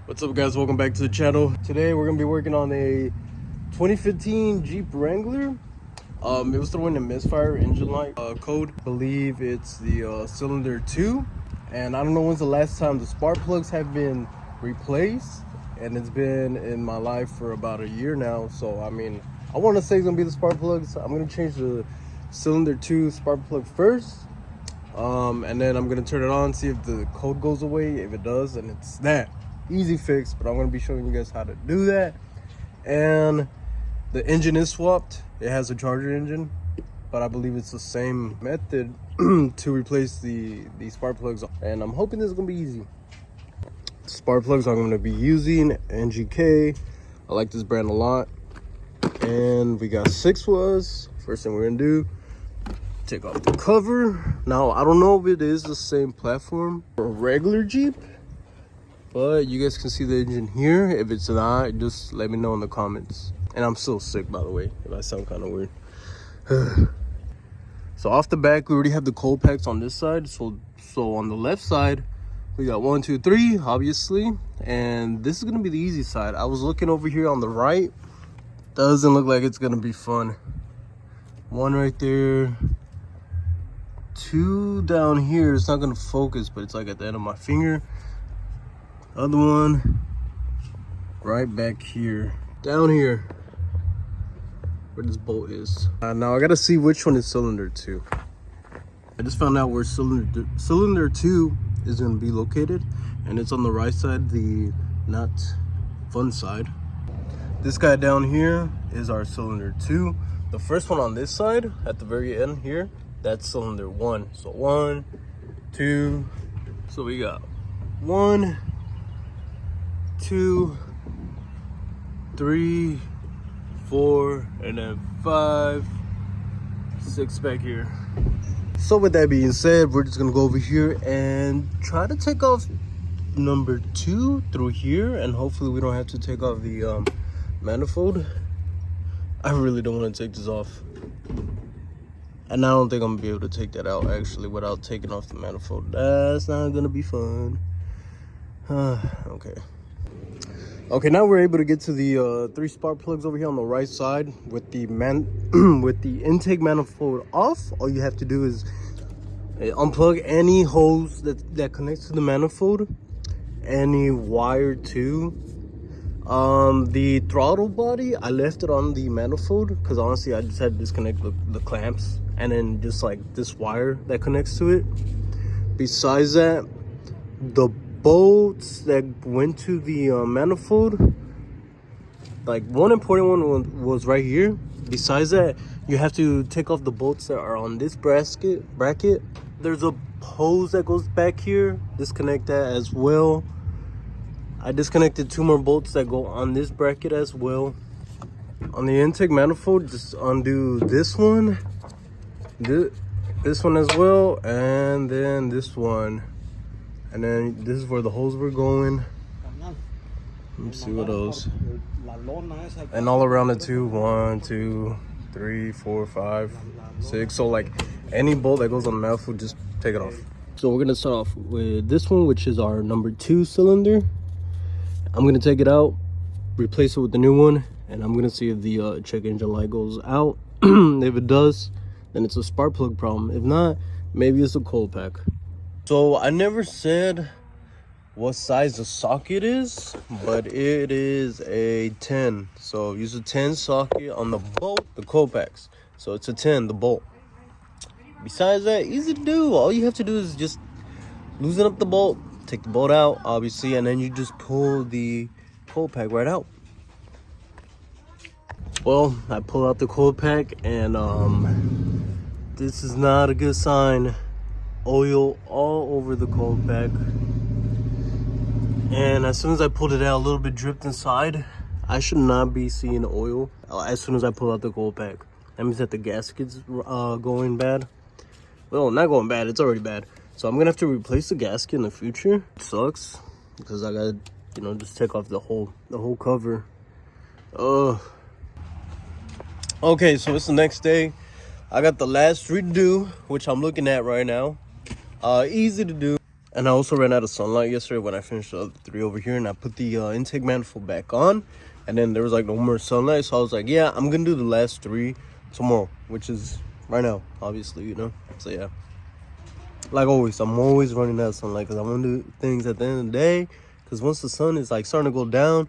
What's up, guys? Welcome back to the channel. Today we're gonna be working on a 2015 Jeep Wrangler. It was throwing a misfire engine light code. I believe it's the cylinder 2, and I don't know when's the last time the spark plugs have been replaced, and it's been in my life for about a year now. So I mean, I want to say it's gonna be the spark plugs. I'm gonna change the cylinder 2 spark plug first, and then I'm gonna turn it on, see if the code goes away. If it does, then it's that. Easy fix, but I'm going to be showing you guys how to do that. And the engine is swapped. It has a charger engine, but I believe it's the same method to replace the spark plugs, and I'm hoping this is going to be easy. Spark plugs I'm going to be using NGK. I like this brand a lot, and we got 6 was. First thing we're going to do, take off the cover. Now I don't know if it is the same platform for a regular Jeep, but you guys can see the engine here. If it's not, just let me know in the comments. And I'm still sick, by the way, if I sound kind of weird. So off the back, we already have the cold packs on this side. So on the left side, we got 1, 2, 3, obviously. And this is gonna be the easy side. I was looking over here on the right. Doesn't look like it's gonna be fun. 1 right there. 2 down here. It's not gonna focus, but it's like at the end of my finger. Other one right back here, down here where this bolt is. Now I gotta see which one is cylinder 2. I just found out where cylinder 2 is gonna be located, and it's on the right side, the not fun side. This guy down here is our cylinder 2. The first one on this side at the very end here, that's cylinder 1. So 1, 2, so we got 1, 2, 3, 4, and then 5, 6 back here. So with that being said, we're just gonna go over here and try to take off number 2 through here, and hopefully we don't have to take off the manifold. I really don't want to take this off, and I don't think I'm gonna be able to take that out actually without taking off the manifold. That's not gonna be fun. Okay, now we're able to get to the 3 spark plugs over here on the right side with the with the intake manifold off. All you have to do is unplug any hose that connects to the manifold, any wire too. The throttle body, I left it on the manifold because honestly I just had to disconnect the clamps and then just like this wire that connects to it. Besides that, the bolts that went to the manifold, like one important one was right here. Besides that, you have to take off the bolts that are on this bracket. There's a hose that goes back here, disconnect that as well. I disconnected 2 more bolts that go on this bracket as well. On the intake manifold, just undo this one, this one as well, and then this one. And then this is where the holes were going. Let me see what else. And all around the 2, 1, 2, 3, 4, 5, 6. So like any bolt that goes on the manifold, just take it off. So we're gonna start off with this one, which is our number 2 cylinder. I'm gonna take it out, replace it with the new one, and I'm gonna see if the check engine light goes out. If it does, then it's a spark plug problem. If not, maybe it's a cold pack. So I never said what size the socket is, but it is a 10. So use a 10 socket on the bolt, the cold packs. So it's a 10, the bolt. Besides that, easy to do. All you have to do is just loosen up the bolt, take the bolt out, obviously, and then you just pull the cold pack right out. Well, I pull out the cold pack, and this is not a good sign. Oil all over the cold pack, and as soon as I pulled it out, a little bit dripped inside. I should not be seeing oil as soon as I pull out the cold pack. That means that the gasket's going bad. Well, not going bad, it's already bad. So I'm gonna have to replace the gasket in the future. It sucks because I gotta, just take off the whole cover. Okay, so it's the next day. I got the last redo, which I'm looking at right now. Easy to do. And I also ran out of sunlight yesterday when I finished the other 3 over here, and I put the intake manifold back on, and then there was like no more sunlight, so I was like, yeah, I'm gonna do the last 3 tomorrow, which is right now, obviously, you know. So yeah, like always, I'm always running out of sunlight because I want to do things at the end of the day, because once the sun is like starting to go down,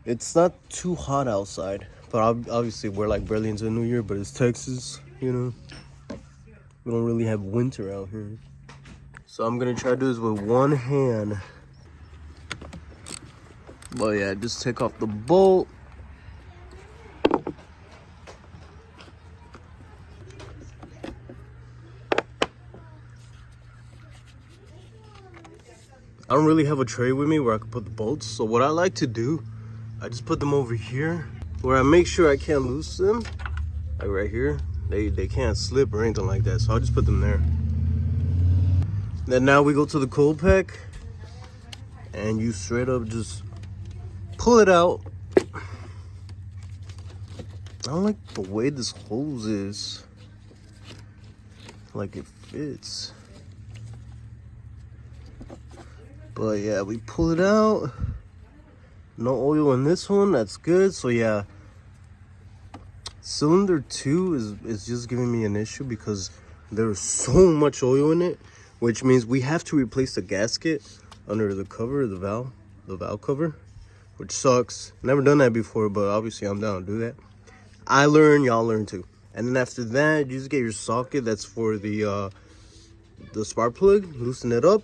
it's not too hot outside. But obviously we're like barely into the new year, but it's Texas, you know, we don't really have winter out here. So I'm gonna try to do this with one hand. But yeah, just take off the bolt. I don't really have a tray with me where I can put the bolts. So what I like to do, I just put them over here where I make sure I can't lose them. Like right here, they can't slip or anything like that. So I'll just put them there. Then now we go to the cold pack, and you straight up just pull it out. I don't like the way this hose is. Like it fits. But yeah, we pull it out. No oil in this one, that's good. So yeah, cylinder 2 is just giving me an issue because there's so much oil in it, which means we have to replace the gasket under the cover, the valve cover, which sucks. Never done that before, but obviously I'm down to do that. I learn, y'all learn too. And then after that, you just get your socket that's for the spark plug, loosen it up,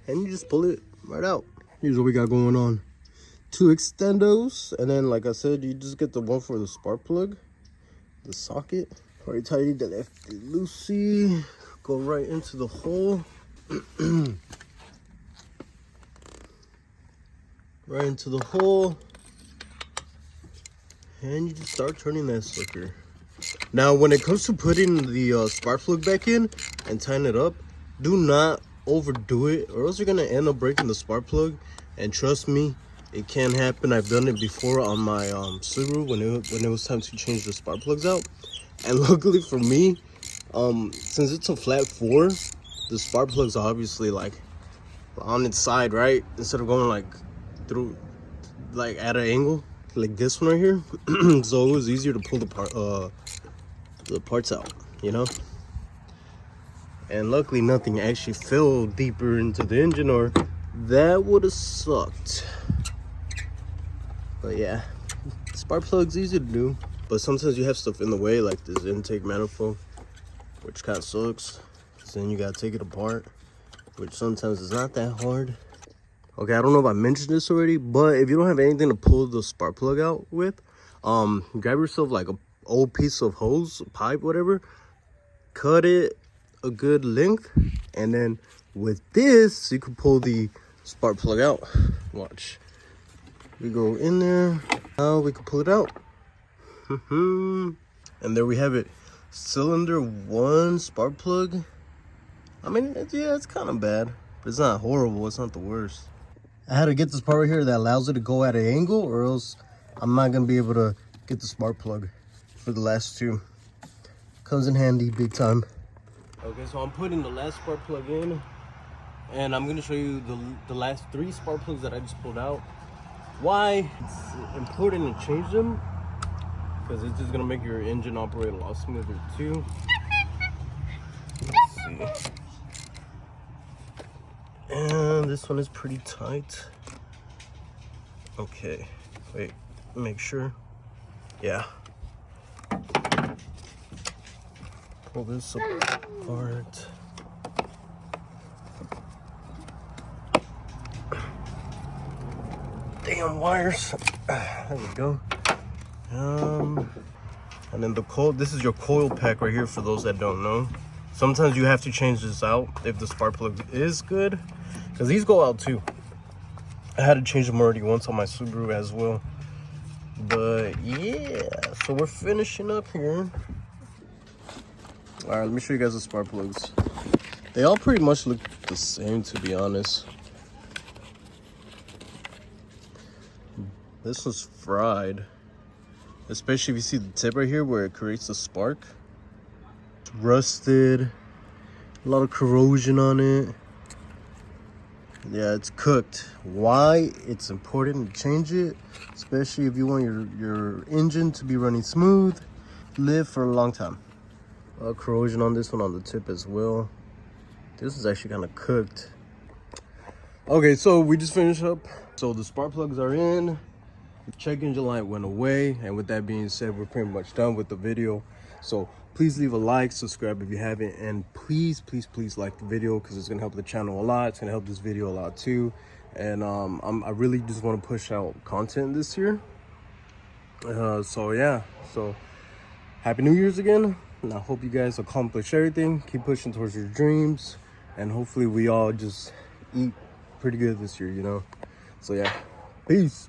and you just pull it right out. Here's what we got going on. 2 extendos, and then like I said, you just get the one for the spark plug, the socket. Already tightened the lefty loosey, go right into the hole. Right into the hole, and you just start turning that sucker. Now when it comes to putting the spark plug back in and tying it up, do not overdo it or else you're gonna end up breaking the spark plug. And trust me, it can happen. I've done it before on my Subaru when it was time to change the spark plugs out. And luckily for me, since it's a flat 4, the spark plugs are obviously like on its side, right? Instead of going like through, like at an angle like this one right here. So it was easier to pull the parts out, you know. And luckily nothing actually fell deeper into the engine, or that would have sucked. But yeah, spark plug's easy to do, but sometimes you have stuff in the way, like this intake manifold, which kind of sucks. So then you gotta take it apart, which sometimes is not that hard. Okay, I don't know if I mentioned this already, but if you don't have anything to pull the spark plug out with, grab yourself like a old piece of hose, pipe, whatever, cut it a good length, and then with this you can pull the spark plug out. Watch, we go in there, now we can pull it out. And there we have it, cylinder 1 spark plug. I mean, it's kind of bad, but it's not horrible. It's not the worst. I had to get this part right here that allows it to go at an angle, or else I'm not gonna be able to get the spark plug for the last 2. Comes in handy big time. Okay, so I'm putting the last spark plug in, and I'm gonna show you the last 3 spark plugs that I just pulled out. Why it's important to change them, because it's just gonna make your engine operate a lot smoother too. Let's see. And this one is pretty tight. Okay, wait, make sure. Yeah. Pull this apart. Damn wires. There we go. And then the coil, this is your coil pack right here for those that don't know. Sometimes you have to change this out if the spark plug is good, because these go out too. I had to change them already once on my Subaru as well. But yeah, so we're finishing up here. All right, let me show you guys the spark plugs. They all pretty much look the same, to be honest. This was fried, especially if you see the tip right here where it creates the spark. It's rusted, a lot of corrosion on it. Yeah, it's cooked. Why it's important to change it, especially if you want your engine to be running smooth, live for a long time. Corrosion on this one on the tip as well. This is actually kind of cooked. Okay, so we just finished up. So the spark plugs are in. The check engine light went away, and with that being said, we're pretty much done with the video. So please leave a like, subscribe if you haven't, and please like the video, because it's gonna help the channel a lot. It's gonna help this video a lot too. And I really just want to push out content this year. So yeah, so happy New Year's again, and I hope you guys accomplish everything, keep pushing towards your dreams, and hopefully we all just eat pretty good this year, you know. So yeah, peace.